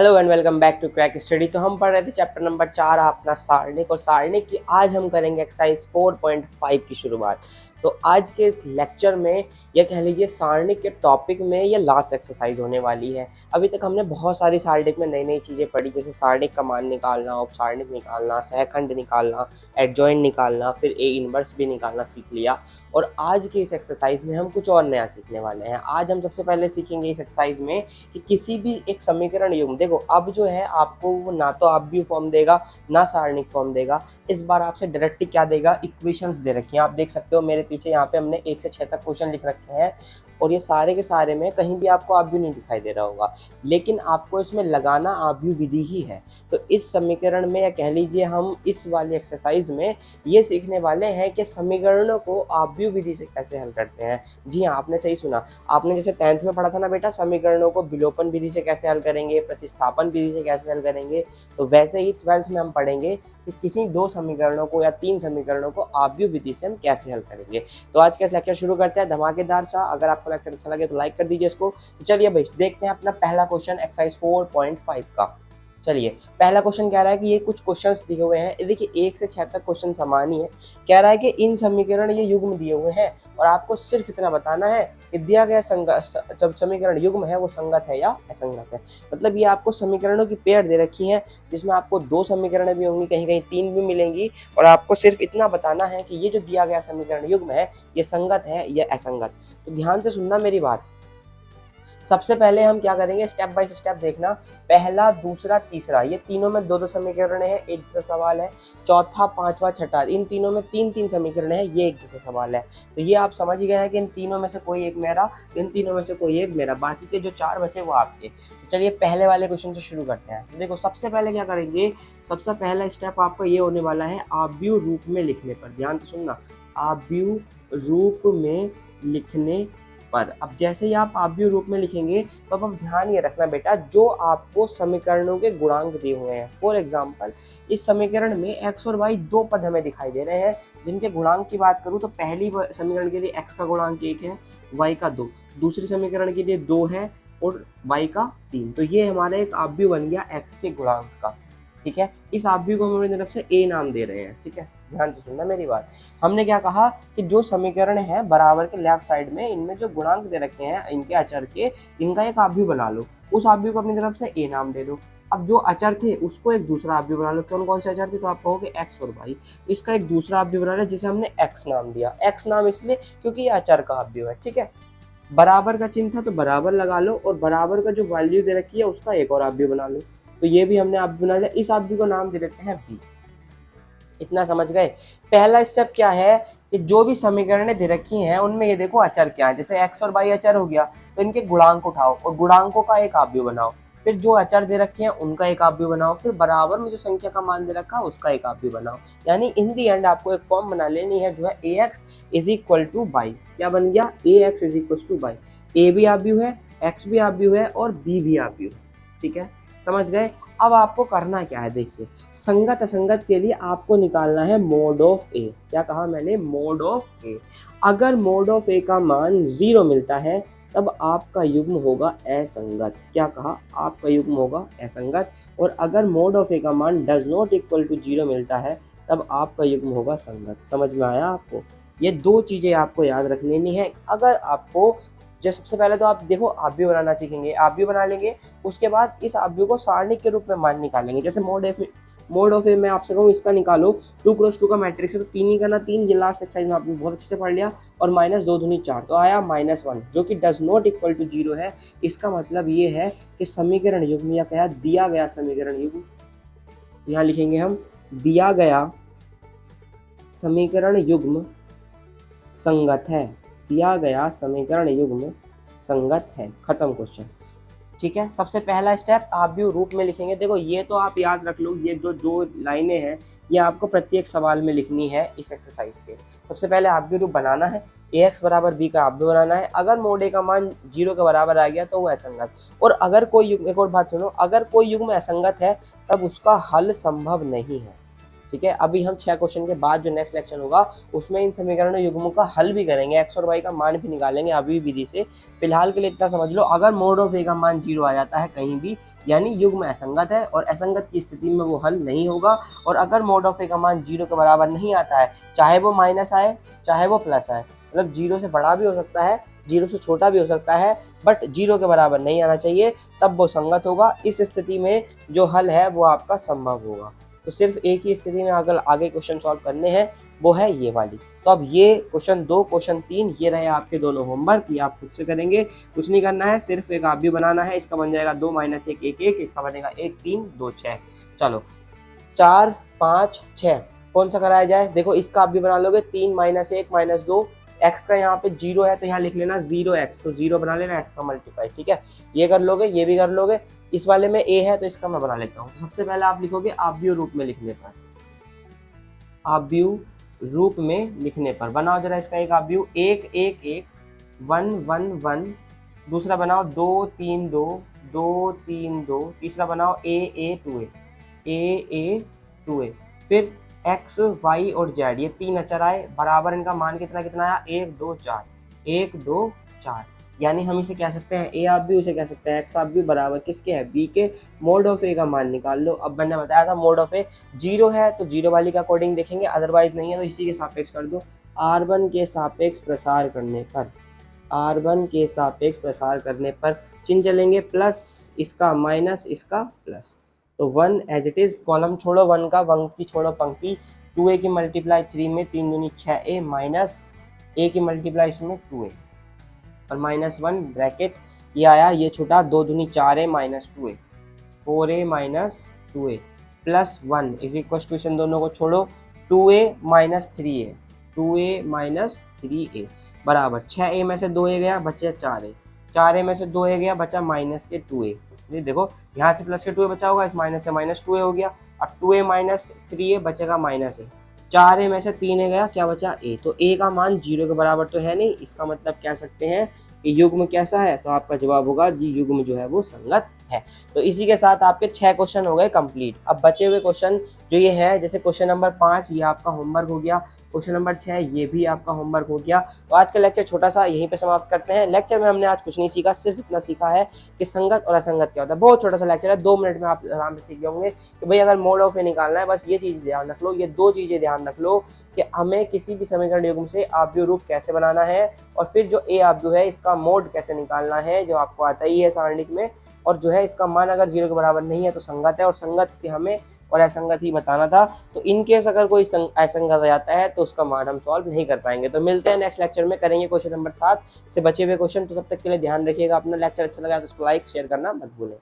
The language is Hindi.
Hello and welcome back to Crack Study. तो हम पढ़ रहे थे चैप्टर नंबर 4 अपना सारणिक, और सारणिक की आज हम करेंगे एक्सरसाइज 4.5 की शुरुआत। तो आज के इस लेक्चर में या कह लीजिए सारणिक के टॉपिक में ये लास्ट एक्सरसाइज होने वाली है। अभी तक हमने बहुत सारी सारणिक में नई नई चीज़ें पढ़ी, जैसे सारणिक का मान निकालना, उपसारणिक निकालना, सहखंड निकालना, एडजॉइंट निकालना, फिर ए इनवर्स भी निकालना सीख लिया। और आज की इस एक्सरसाइज में हम कुछ और नया सीखने वाले हैं। आज हम सबसे पहले सीखेंगे इस एक्सरसाइज में कि किसी भी एक समीकरण युग्म, देखो अब जो है आपको वो ना तो आव्यूह फॉर्म देगा ना सारणिक फॉर्म देगा। इस बार आपसे डायरेक्टली क्या देगा, इक्वेशंस दे रखी हैं। आप देख सकते हो मेरे पीछे यहाँ पे हमने 1 से 6 तक क्वेश्चन लिख रखे हैं, और ये सारे के सारे में कहीं भी आपको आव्यूह नहीं दिखाई दे रहा होगा, लेकिन आपको इसमें लगाना आव्यूह विधि ही है। तो इस समीकरण में या कह लीजिए हम इस वाली एक्सरसाइज में ये सीखने वाले हैं कि समीकरणों को आव्यूह विधि से कैसे हल करते हैं। जी हाँ, आपने सही सुना। आपने जैसे 10th में पढ़ा था ना बेटा, समीकरणों को विलोपन विधि से कैसे हल करेंगे, प्रतिस्थापन विधि से कैसे हल करेंगे, तो वैसे ही 12th में हम पढ़ेंगे कि किसी 2 समीकरणों को या 3 समीकरणों को आव्यूह विधि से हम कैसे हल करेंगे। तो आज का लेक्चर शुरू करते हैं धमाकेदार सा। अगर आपको लेक्चर अच्छा लगे तो लाइक कर दीजिए इसको। तो चलिए भाई देखते हैं अपना पहला क्वेश्चन एक्सरसाइज 4.5 का। चलिए पहला क्वेश्चन कह रहा है कि ये कुछ क्वेश्चंस दिए हुए हैं, देखिए 1 से 6 तक क्वेश्चन समान ही है। कह रहा है कि इन समीकरण ये युग्म दिए हुए हैं और आपको सिर्फ इतना बताना है कि दिया गया जब समीकरण युग्म है वो संगत है या असंगत है। मतलब ये आपको समीकरणों की पेयर दे रखी है, जिसमें आपको 2 समीकरण भी होंगी, कहीं कहीं 3 भी मिलेंगी, और आपको सिर्फ इतना बताना है कि ये जो दिया गया समीकरण युग्म है ये संगत है या असंगत। तो ध्यान से सुनना मेरी बात। सबसे पहले हम क्या करेंगे, स्टेप बाय स्टेप देखना। पहला, दूसरा, तीसरा, ये तीनों में 2-2 समीकरण है, एक जैसा सवाल है। चौथा, पांचवा, छठा, इन तीनों में 3-3 समीकरण है, ये एक जैसा सवाल है। तो ये आप समझ गए हैं कि इन तीनों में से कोई एक मेरा, इन तीनों में से कोई एक मेरा, बाकी के जो 4 बचे वो आपके। तो चलिए पहले वाले क्वेश्चन से शुरू करते हैं। तो देखो सबसे पहले क्या करेंगे, सबसे पहला स्टेप आपका ये होने वाला है आव्यूह रूप में लिखने पर। ध्यान से सुनना, आव्यूह रूप में लिखने पर। अब जैसे ही आप आव्यूह रूप में लिखेंगे तो अब ध्यान ये रखना बेटा, जो आपको समीकरणों के गुणांक दिए हुए हैं। फॉर एग्जांपल इस समीकरण में x और y 2 पद हमें दिखाई दे रहे हैं, जिनके गुणांक की बात करूं तो पहली समीकरण के लिए x का गुणांक 1 है, y का 2, दूसरी समीकरण के लिए 2 है और y का 3। तो ये हमारा एक आव्यूह बन गया x के गुणांक का। ठीक है, इस आव्यूह को हम अपनी तरफ से a नाम दे रहे हैं। ठीक है, ध्यान से सुनना मेरी बात। हमने क्या कहा कि जो समीकरण है बराबर के लेफ्ट साइड में, इनमें जो गुणांक दे रखे हैं इनके अचर के, इनका एक आव्यूह बना लो। उस आव्यूह को अपनी तरफ से a नाम दे दो। अब जो अचर थे उसको एक दूसरा आव्यूह बना लो। कौन कौन से अचर थे, तो आप कहोगे x और y। इसका एक दूसरा आव्यूह बना लिया जिसे हमने x नाम दिया। x नाम इसलिए क्योंकि ये अचर का आव्यूह है। ठीक है, बराबर का चिन्ह था तो बराबर लगा लो, और बराबर का जो वैल्यू दे रखी है उसका एक और आव्यूह बना लो। तो ये भी हमने आव्यूह बना लिया। इस आव्यूह को नाम दे देते हैं b। इतना समझ गए। पहला स्टेप क्या है कि जो भी समीकरणें दे रखी हैं उनमें ये देखो अचर क्या है। जैसे x और y अचर हो गया तो इनके गुणांक उठाओ और गुणांकों का एक आव्यूह बनाओ। फिर जो अचर दे रखे हैं उनका एक आव्यूह बनाओ। फिर बराबर में जो संख्या का मान दे रखा है उसका एक आव्यूह बनाओ। यानी इन दी एंड आपको एक फॉर्म बना लेनी है जो है ax is equal to y। क्या बन गया, ax is equal to y। a भी आव्यूह है, x भी आव्यूह है और b भी आव्यूह है। ठीक है, समझ गए। अब आपको करना क्या है, देखिए संगत असंगत के लिए आपको निकालना है मोड ऑफ ए। क्या कहा मैंने, मोड ऑफ ए। अगर मोड ऑफ ए का मान 0 मिलता है तब आपका युग्म होगा असंगत। क्या कहा, आपका युग्म होगा असंगत। और अगर मोड ऑफ ए का मान डज नॉट इक्वल टू 0 मिलता है तब आपका युग्म होगा संगत। समझ में आया आपको, ये 2 चीजें आपको याद रख लेनी है। अगर आपको जो सबसे पहले तो आप देखो आव्यूह बनाना सीखेंगे, आव्यूह बना लेंगे, उसके बाद इस आव्यूह को सारणिक के रूप में मान निकालेंगे। जैसे मोड ऑफ ए में आपसे कहूँ इसका निकालो, 2 क्रॉस 2 का मैट्रिक्स है तो 3 ही करना 3, ये लास्ट एक्सरसाइज में आपने बहुत अच्छे से पढ़ लिया। और -2 दूनी 4 तो आया -1, जो कि डज नॉट इक्वल टू 0 है। इसका मतलब ये है कि समीकरण युग्म या क्या दिया गया समीकरण युग्म, यहाँ लिखेंगे हम दिया गया समीकरण युग्म संगत है। दिया गया समीकरण युग्म संगत है, खत्म क्वेश्चन। ठीक है, सबसे पहला स्टेप आव्यूह रूप में लिखेंगे। देखो ये तो आप याद रख लो, ये जो 2 लाइनें हैं ये आपको प्रत्येक सवाल में लिखनी है इस एक्सरसाइज के। सबसे पहले आव्यूह रूप बनाना है, ax बराबर b का आव्यूह बनाना है। अगर मोड ए का मान 0 के बराबर आ गया तो वो असंगत। और अगर कोई युग्म, एक और बात सुनो, अगर कोई युग्म असंगत है तब उसका हल संभव नहीं है। ठीक है, अभी हम 6 क्वेश्चन के बाद जो नेक्स्ट लेक्चर होगा उसमें इन समीकरणों युग्मों का हल भी करेंगे, एक्स और वाई का मान भी निकालेंगे अभी विधि से। फिलहाल के लिए इतना समझ लो, अगर मोड ऑफ ए का मान 0 आ जाता है कहीं भी, यानी युग्म असंगत है और असंगत की स्थिति में वो हल नहीं होगा। और अगर मोड ऑफ ए का मान 0 के बराबर नहीं आता है, चाहे वो माइनस आए चाहे वो प्लस आए, मतलब 0 से बड़ा भी हो सकता है 0 से छोटा भी हो सकता है, बट 0 के बराबर नहीं आना चाहिए, तब वो संगत होगा। इस स्थिति में जो हल है वो आपका संभव होगा। तो सिर्फ एक ही स्थिति में अगर आगे क्वेश्चन सॉल्व करने हैं, वो है ये वाली। तो अब ये क्वेश्चन 2 क्वेश्चन 3 ये रहे आपके दोनों होमवर्क, ये आप खुद से करेंगे, कुछ नहीं करना है, सिर्फ एक आप भी बनाना है। इसका बन जाएगा 2 - 1 1 1, इसका बनेगा 1 3 2 6। चलो 4 5 6 कौन सा कराया जाए, देखो इसका आप भी बना लोगे। 3 - 1 - 2, x का यहाँ पे 0 है तो यहाँ लिख लेना 0x, तो 0 बना लेना, x का मल्टीप्लाई, ठीक है, ये कर लोगे, ये भी कर लोगे। इस वाले में a है तो इसका मैं बना लेता हूँ। तो सबसे पहले आप लिखोगे आव्यूह रूप में लिखने पर, आव्यूह रूप में लिखने पर बनाओ जरा इसका एक आव्यूह। 1 1 1 1 1 1, दूसरा बनाओ 2 3 2 2 3 2, तीसरा बनाओ a a 2a a a 2a। फिर x y और z ये 3 अचर आए, बराबर इनका मान कितना कितना आया, 1 2 4 1 2 4, यानी हम इसे कह सकते हैं a आप भी, उसे कह सकते हैं x आप भी, बराबर किसके है, b के। मोड ऑफ a का मान निकाल लो। अब मैंने बताया था मोड ऑफ a 0 है तो 0 वाली का अकॉर्डिंग देखेंगे, अदरवाइज नहीं है तो इसी के सापेक्ष कर दो। r1 के सापेक्ष प्रसार करने पर, r1 के सापेक्ष प्रसार करने पर चिन्ह चलेंगे, प्लस इसका माइनस इसका प्लस। तो 1 एज इट इज, कॉलम छोड़ो 1 का, पंक्ति छोड़ो पंक्ति। 2a की मल्टीप्लाई 3 में 3 दूनी 6a, माइनस a की मल्टीप्लाई इसमें 2a और -1 ब्रैकेट, ये आया, ये छूटा, 2 दूनी 4a minus 2a, 4a minus 2a plus 1 is equal to, इन दोनों को छोड़ो, 2a minus 3a, 2a minus 3a बराबर 6a में से 2a गया बचा 4a, 4a में से 2a गया बचा माइनस के 2a। ये देखो यहाँ से प्लस के 2a बचा होगा, इस माइनस से माइनस 2a हो गया। अब 2a माइनस 3a बचेगा माइनस a, 4a में से 3a गया, क्या बचा a। तो a का मान 0 के बराबर तो है नहीं, इसका मतलब कह सकते हैं कि युग्म कैसा है, तो आपका जवाब होगा जी युग्म जो है वो संगत है। तो इसी के साथ आपके 6 क्वेश्चन हो गए कंप्लीट। अब बचे हुए क्वेश्चन जो ये है, जैसे क्वेश्चन नंबर 5 ये आपका होमवर्क हो गया, क्वेश्चन नंबर 6 ये भी आपका होमवर्क हो गया। तो आज का लेक्चर छोटा सा यहीं पे समाप्त करते हैं। लेक्चर में हमने आज कुछ नहीं सीखा, सिर्फ इतना सीखा है कि संगत और असंगत क्या होता है। बहुत छोटा सा लेक्चर है, 2 मिनट में आप आराम से सीख जाओगे कि भाई अगर मोड ऑफ ए निकालना है, बस ये चीज़ ध्यान रख लो, ये 2 चीज़ें ध्यान रख लो कि हमें किसी भी समीकरण युग्म से आव्यूह रूप कैसे बनाना है, और फिर जो ए आव्यूह है इसका मोड कैसे निकालना है, जो आपको आता ही है सारणिक में, और जो है इसका मान अगर 0 के बराबर नहीं है तो संगत है, और संगत के हमें और असंगत ही बताना था। तो इनकेस अगर कोई असंगत आ जाता है तो उसका मान हम सॉल्व नहीं कर पाएंगे। तो मिलते हैं नेक्स्ट लेक्चर में, करेंगे क्वेश्चन नंबर 7 से बचे हुए क्वेश्चन। तो तब तक के लिए ध्यान रखिएगा अपना। लेक्चर अच्छा लगा तो उसको लाइक शेयर करना मत भूलें।